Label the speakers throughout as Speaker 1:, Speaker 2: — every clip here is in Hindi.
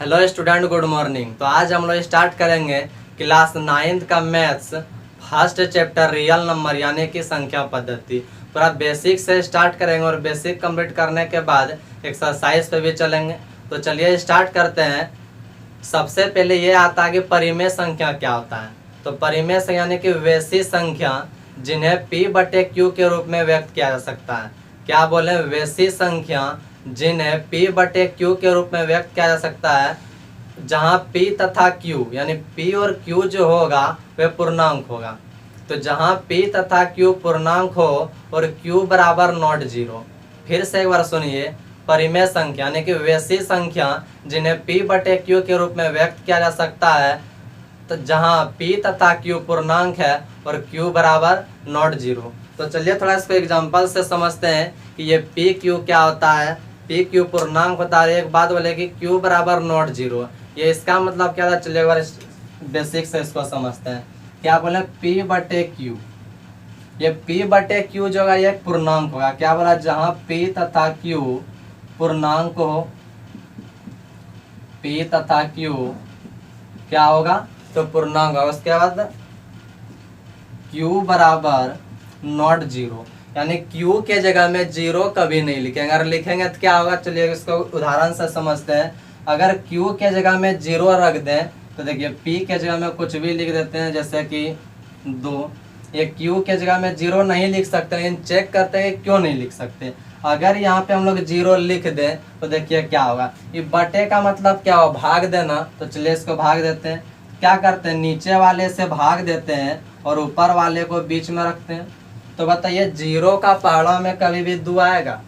Speaker 1: Hello student, good morning. तो आज हम लोग स्टार्ट करेंगे क्लास 9th का maths first chapter real number यानी कि संख्या पद्धति। पूरा बेसिक से स्टार्ट करेंगे और बेसिक कंप्लीट करने के बाद एक्सरसाइज पे भी चलेंगे। तो चलिए स्टार्ट करते हैं। सबसे पहले ये आता है कि परिमेय संख्या क्या होता है। तो परिमेय संख्या यानी कि वैसी संख्या जिन्हें p/q के रूप में व्यक्त किया जा सकता है। क्या बोले? वैसी संख्या जिन्हें p/q के रूप में व्यक्त किया जा सकता है जहां p तथा q यानी p और q जो होगा वह पूर्णांक होगा। तो जहां p तथा q पूर्णांक हो और q बराबर नॉट जीरो। फिर से एक बार सुनिए, परिमेय संख्या यानी कि वैसी संख्या जिन्हें p/q के रूप में व्यक्त किया जा सकता है तो जहां p तथा q पूर्णांक है और q बराबर नॉट जीरो। तो चलिए थोड़ा इसको एग्जांपल से समझते हैं कि ये p q क्या होता है। p q पूर्णांक होता है। एक बात बोले कि q बराबर नॉट जीरो, ये इसका मतलब क्या था। चलिए एक बार बेसिक से इसको समझते हैं। क्या बोले? p/q, ये p/q जो होगा ये पूर्णांक होगा। क्या बोला? जहां p तथा q पूर्णांक हो, p तथा q क्या होगा तो पूर्णांक होगा। उसके बाद q बराबर नॉट जीरो, यानी q के जगह में जीरो कभी नहीं लिखेंगे। अगर लिखेंगे तो क्या होगा, चलिए इसको उदाहरण से समझते हैं। अगर q के जगह में जीरो रख दें तो देखिए p के जगह में कुछ भी लिख देते हैं, जैसे कि 2। ये q के जगह में जीरो नहीं लिख सकते, लेकिन चेक करते हैं कि क्यों नहीं लिख सकते। अगर यहाँ पे हम लोग जीरो लिख दें तो देखिए क्या होगा। ये बटे का मतलब क्या हो, भाग देना। तो चलिए इसको भाग देते हैं। क्या करते हैं, नीचे वाले से भाग देते हैं और ऊपर वाले को बीच में रखते हैं। तो बताइए जीरो का पहाड़ा में कभी भी 2 आएगा?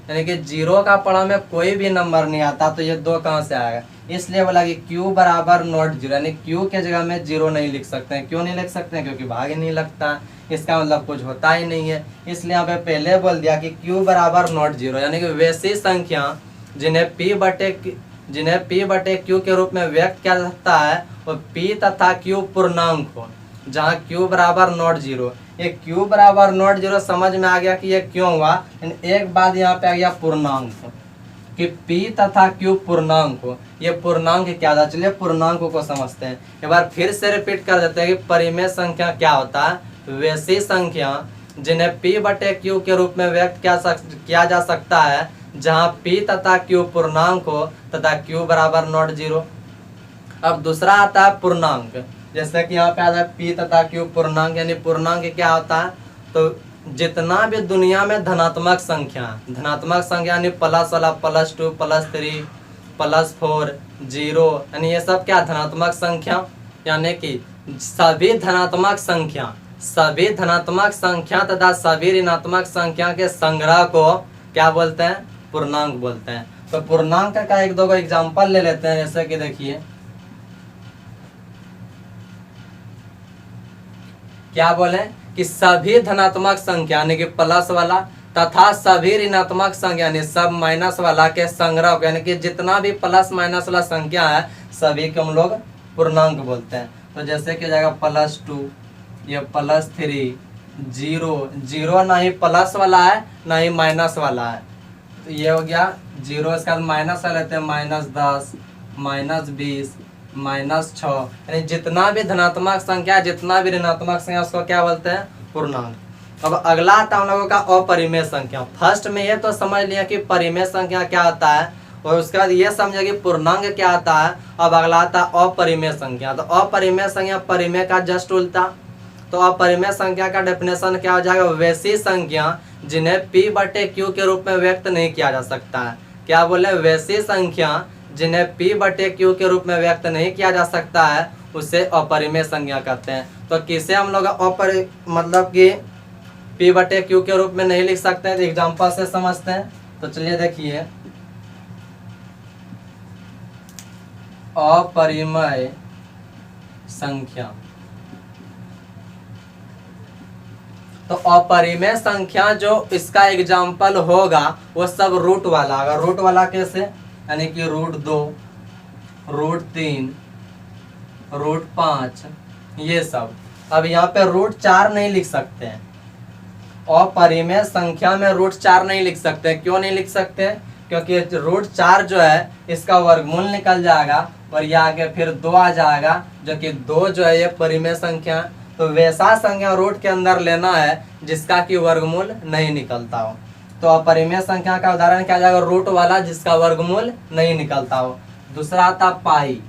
Speaker 1: यानी कि जीरो का पहाड़ा में कोई भी नंबर नहीं आता, तो ये 2 कहाँ से आएगा। इसलिए बोला कि q बराबर नॉट जीरो, यानी q के जगह में जीरो नहीं लिख सकते हैं। क्यों नहीं लिख सकते हैं? क्योंकि भाग ही नहीं लगता, इसका मतलब कुछ होता ही नहीं है। इसलिए यहाँ पे पहले बोल दिया कि q बराबर नॉट जीरो, यानी कि वैसी संख्या जिन्हें p/q के रूप में व्यक्त किया जा सकता है और p तथा q पूर्णांक हो, जहाँ q बराबर नॉट जीरो। ये q बराबर नॉट जीरो समझ में आ गया कि ये क्यों हुआ। एक बात यहाँ पे आ गया पूर्णांक कि p तथा q पूर्णांक हो। ये पूर्णांक क्या था, चलिए पूर्णांकों को समझते हैं। एक बार फिर से रिपीट कर देते हैं कि परिमेय संख्या क्या होता है। वैसी संख्या जिन्हें p/q के रूप में व्यक्त किया जा सकता है जहां p तथा q पूर्णांक हो तथा q बराबर नॉट जीरो। अब दूसरा आता है पूर्णांक, जैसे कि यहाँ पे आता है p तथा q पूर्णांक। यानी पूर्णांक क्या होता है, तो जितना भी दुनिया में धनात्मक संख्या यानी प्लस वाला, +2, +3, +4, 0, यानी ये सब क्या धनात्मक संख्या। यानी कि सभी धनात्मक संख्या तथा सभी ऋणात्मक संख्या के संग्रह को क्या बोलते हैं, पूर्णांक बोलते हैं। तो पूर्णांक का एक दो एग्जांपल ले लेते हैं। जैसे कि देखिए क्या बोले कि सभी धनात्मक संख्या यानी कि प्लस वाला तथा सभी ऋणात्मक संख्या यानी सब माइनस वाला के संग्रह, यानी कि जितना भी प्लस माइनस वाला संख्या है सभी को हम लोग पूर्णांक बोलते हैं। तो जैसे कि जाएगा +2, ये +3, 0 ना ही प्लस वाला है ना ही माइनस वाला है, तो ये हो गया 0। इसके बाद माइनस वाले लेते हैं, -10, -20, -6, यानी जितना भी धनात्मक संख्या जितना भी ऋणात्मक संख्या उसको क्या बोलते हैं, पूर्णांक। अब अगला आता है हम लोगों का अपरिमेय संख्या। फर्स्ट में ये तो समझ लिया कि परिमेय संख्या क्या होता है और उसके बाद ये समझे कि पूर्णांक क्या आता है। अब अगला आता है अपरिमेय संख्या। तो अपरिमेय संख्या परिमेय का जस्ट उल्टा। तो अपरिमेय संख्या का डेफिनेशन क्या हो जाएगा, वैसी संख्या जिन्हें p/q के रूप में व्यक्त नहीं किया जा सकता है। क्या बोले, वैसी संख्या जिन्हें p/q के रूप में व्यक्त नहीं किया जा सकता है उसे अपरिमेय संख्या कहते हैं। तो किसे हम लोग मतलब कि p/q के रूप में नहीं लिख सकते हैं, तो एग्जांपल से समझते हैं। तो चलिए देखिए, अपरिमेय संख्या। तो अपरिमेय संख्या जो इसका एग्जाम्पल होगा वो सब रूट वाला। अगर रूट वाला कैसे, यानी कि √2, √3, √5, ये सब। अब यहाँ पे √4 नहीं लिख सकते हैं। अपरिमेय संख्या में √4 नहीं लिख सकते। क्यों नहीं लिख सकते? क्योंकि रूट 4 जो है इसका वर्गमूल निकल जाएगा और ये आगे फिर 2 आ जाएगा, जो कि 2 जो है ये परिमेय संख्या है। तो वैसा संख्या रूट के अंदर लेना है जिसका कि वर्गमूल नहीं निकलता हो। तो अपरिमेय संख्या का उदाहरण क्या जाएगा, रूट वाला जिसका वर्गमूल नहीं निकलता हो। दूसरा आता पाई,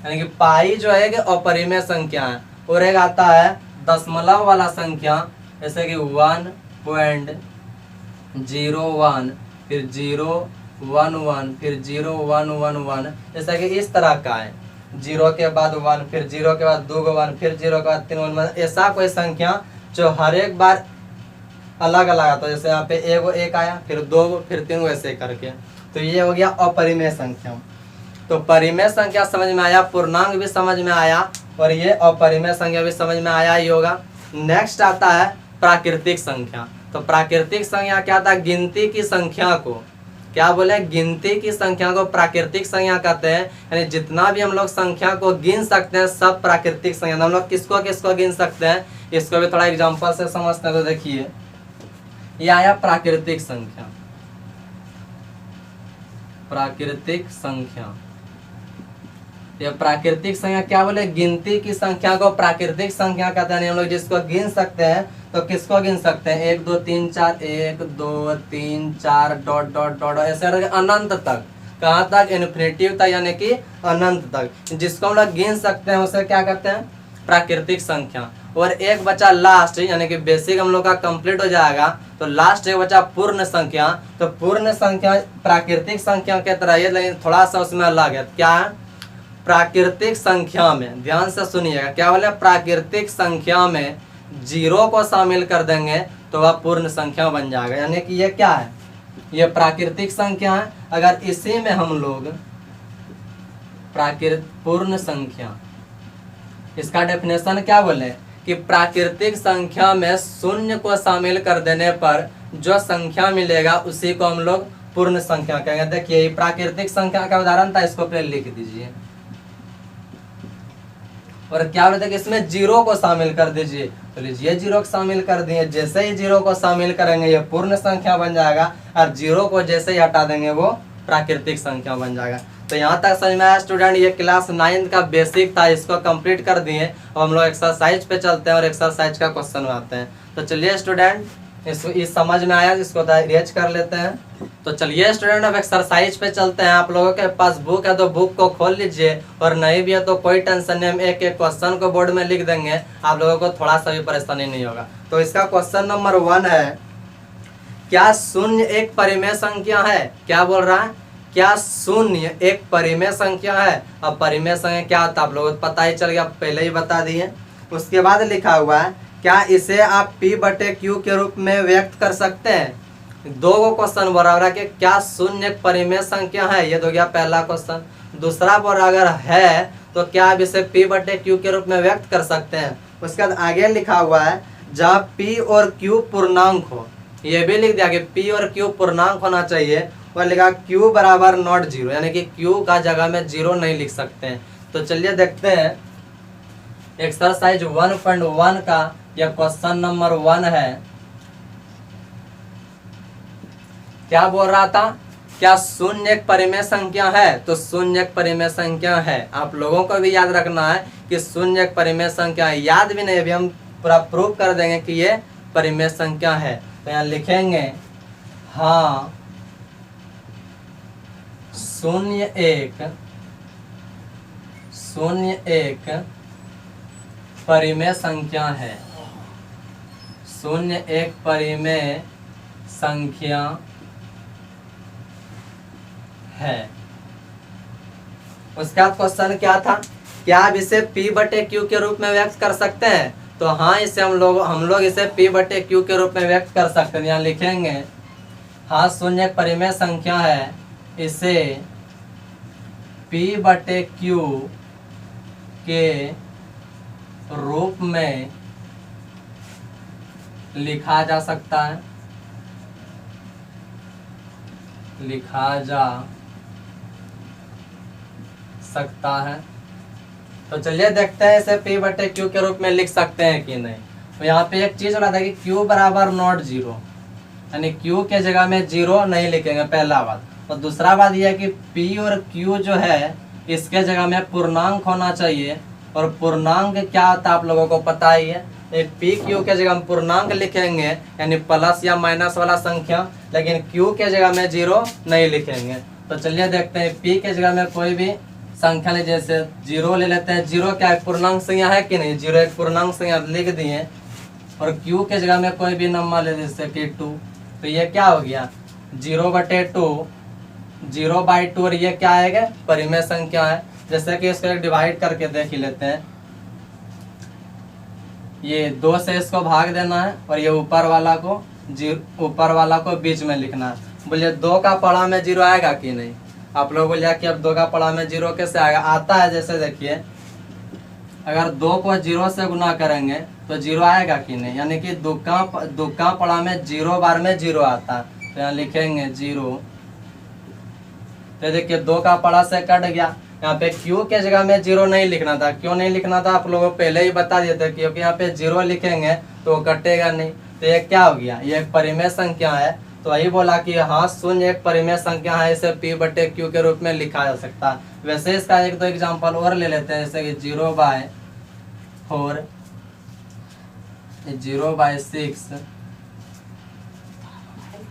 Speaker 1: यानी कि पाई जो है कि अपरिमेय संख्या है। और एक आता है दशमलव वाला संख्या, जैसे कि 1.01 फिर 011 फिर 0111, जैसा कि इस तरह का है। 0 के बाद 1 फिर 0 के बाद 2 1 फिर 0 के बाद 3 1, ऐसा कोई संख्या जो हर एक बार अलग अलग आता है। जैसे यहाँ पे एक आया फिर 2 फिर 3 ऐसे करके। तो ये हो गया अपरिमेय संख्या। तो परिमेय संख्या समझ में आया, पूर्णांक भी समझ में आया और ये अपरिमेय संख्या भी समझ में आया ही होगा। नेक्स्ट आता है प्राकृतिक संख्या। तो प्राकृतिक संख्या क्या था, गिनती की संख्या को क्या बोले, गिनती की संख्या को प्राकृतिक संख्या कहते हैं। यानी जितना भी हम लोग संख्या को गिन सकते हैं सब प्राकृतिक संख्या। हम लोग किसको किसको गिन सकते हैं, इसको भी थोड़ा एग्जांपल से समझते हैं। तो देखिए ये आया प्राकृतिक संख्या, प्राकृतिक संख्या। ये प्राकृतिक संख्या क्या बोले, गिनती की संख्या को प्राकृतिक संख्या कहते हैं। हम लोग जिसको गिन सकते हैं तो किसको गिन सकते हैं, 1 2 3 4 1 2 3 4 डॉट डॉट डॉट ऐसे अनंत तक। कहाँ तक, इन्फिनिटिव तक, यानी कि अनंत तक। जिसको हम लोग गिन सकते हैं उसे क्या कहते हैं, प्राकृतिक संख्या। और एक बचा लास्ट, यानी कि बेसिक हम लोग का कंप्लीट हो जाएगा। तो लास्ट एक बचा पूर्ण संख्या। तो पूर्ण संख्या प्राकृतिक संख्या के तरह है, लेकिन थोड़ा सा उसमें अलग है। क्या है, प्राकृतिक संख्या में, ध्यान से सुनिएगा, क्या बोले, प्राकृतिक संख्या में 0 को शामिल कर देंगे तो वह पूर्ण संख्या बन जाएगा। यानी कि ये क्या है, ये प्राकृतिक संख्या है। अगर इसी में हम लोग पूर्ण संख्या, इसका डेफिनेशन क्या बोले कि प्राकृतिक संख्या में शून्य को शामिल कर देने पर जो संख्या मिलेगा उसी को हम लोग पूर्ण संख्या कहेंगे। देखिए प्राकृतिक संख्या का उदाहरण था, इसको पहले लिख दीजिए। और क्या बोलते हैं कि इसमें 0 को शामिल कर दीजिए। तो लीजिए 0 को शामिल कर दिए। जैसे ही 0 को शामिल करेंगे ये पूर्ण संख्या बन जाएगा, और 0 को जैसे ही हटा देंगे वो प्राकृतिक संख्या बन जाएगा। तो यहाँ तक समझ में आया स्टूडेंट। ये क्लास 9 का बेसिक था, इसको कंप्लीट कर दिए। अब हम लोग एक्सरसाइज पे चलते हैं और एक्सरसाइज का क्वेश्चन आते हैं। तो चलिए स्टूडेंट, इस समझ में आया, इसको इरेज कर लेते हैं। तो चलिए स्टूडेंट अब एक्सरसाइज पे चलते हैं। आप लोगों के पास बुक है तो बुक को खोल लीजिए, और नहीं भी है तो कोई टेंशन नहीं, हम एक एक क्वेश्चन को बोर्ड में लिख देंगे, आप लोगों को थोड़ा सा भी परेशानी नहीं होगा। तो इसका क्वेश्चन नंबर 1 है, क्या शून्य एक परिमेय संख्या है। क्या बोल रहा है, क्या शून्य एक परिमेय संख्या है। अब परिमेय संख्या क्या होता है आप लोगों को पता ही चल गया, पहले ही बता दिए। उसके बाद लिखा हुआ है, क्या इसे आप P/Q के रूप में व्यक्त कर सकते हैं। 2 क्वेश्चन बराबर है कि क्या शून्य एक परिमेय संख्या है, ये तो गया पहला क्वेश्चन। दूसरा पर अगर है तो क्या आप इसे P/Q के रूप में व्यक्त कर सकते हैं। उसके बाद आगे लिखा हुआ है, जहाँ P और Q पूर्णांक हो, ये भी लिख दिया कि P और Q पूर्णांक होना चाहिए। और लिखा Q बराबर नॉट 0, यानी कि Q का जगह में 0 नहीं लिख सकते हैं। तो चलिए देखते हैं एक्सरसाइज 1.1 का यह क्वेश्चन नंबर 1 है। क्या बोल रहा था, क्या शून्य एक परिमेय संख्या है। तो शून्य एक परिमेय संख्या है। आप लोगों को भी याद रखना है कि शून्य एक परिमेय संख्या है। याद भी नहीं, अभी हम पूरा प्रूव कर देंगे कि ये परिमेय संख्या है। तो यहाँ लिखेंगे, हाँ शून्य एक परिमेय संख्या है। शून्य एक परिमेय संख्या है। उसका क्वेश्चन क्या था, क्या आप इसे P/Q के रूप में व्यक्त कर सकते हैं। तो हाँ, इसे हम लोग इसे P/Q के रूप में व्यक्त कर सकते हैं। यहाँ लिखेंगे, हाँ शून्य एक परिमेय संख्या है, इसे P/Q के रूप में लिखा जा सकता है, तो चलिए देखते हैं इसे P/Q के रूप में लिख सकते हैं कि नहीं। तो यहाँ पे एक चीज हो रहा था कि Q बराबर नॉट 0, यानी क्यू के जगह में 0 नहीं लिखेंगे, पहला बात। और दूसरा बात यह है कि पी और क्यू जो है इसके जगह में पूर्णांक होना चाहिए, और पूर्णांक क्या होता है आप लोगों को पता ही है। पी क्यू के जगह में पूर्णांक लिखेंगे यानी प्लस या माइनस वाला संख्या, लेकिन क्यू के जगह में 0 नहीं लिखेंगे। तो चलिए देखते हैं पी के जगह में कोई भी संख्या ले, जैसे 0 ले लेते हैं। 0 क्या एक पूर्णांक संख्या है कि नहीं, 0 एक पूर्णांक संख्या लिख दिए। और क्यू के जगह में कोई भी नंबर ले, जैसे कि 2, तो ये क्या हो गया 0/2, 0/2। और ये क्या आएगा परिमेय संख्या है। जैसे कि इसको डिवाइड करके देख ही लेते हैं। ये 2 से इसको भाग देना है, और ये ऊपर वाला को बीच में लिखना है। बोलिए 2 का पढ़ा में 0 आएगा कि नहीं। आप लोग बोलिए कि अब 2 का पढ़ा में 0 कैसे आएगा, आता है। जैसे देखिए अगर 2 को 0 से गुना करेंगे तो 0 आएगा कि नहीं, यानी कि 2 का पढ़ा में 0 बार में 0 आता है। तो यहाँ लिखेंगे 0। तो देखिए 2 का पढ़ा से कट गया। यहाँ पे क्यू के जगह में 0 नहीं लिखना था। क्यों नहीं लिखना था आप लोगों को पहले ही बता दिए थे, क्योंकि यहाँ पे 0 लिखेंगे तो कटेगा नहीं। तो ये क्या हो गया, ये एक परिमेय संख्या है। तो वही बोला कि हाँ 0 एक परिमेय संख्या है, इसे P/Q के रूप में लिखा जा सकता है। वैसे इसका एक दो एग्जाम्पल और ले लेते हैं, जैसे कि 0/4, 0/6,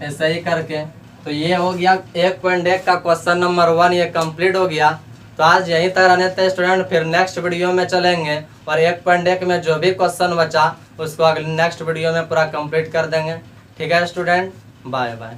Speaker 1: ऐसे ही करके। तो ये हो गया 1.1 का क्वेश्चन नंबर 1, ये कंप्लीट हो गया। तो आज यहीं तक रहने थे स्टूडेंट, फिर नेक्स्ट वीडियो में चलेंगे और 1.1 में जो भी क्वेश्चन बचा उसको अगले नेक्स्ट वीडियो में पूरा कंप्लीट कर देंगे। ठीक है स्टूडेंट, बाय बाय।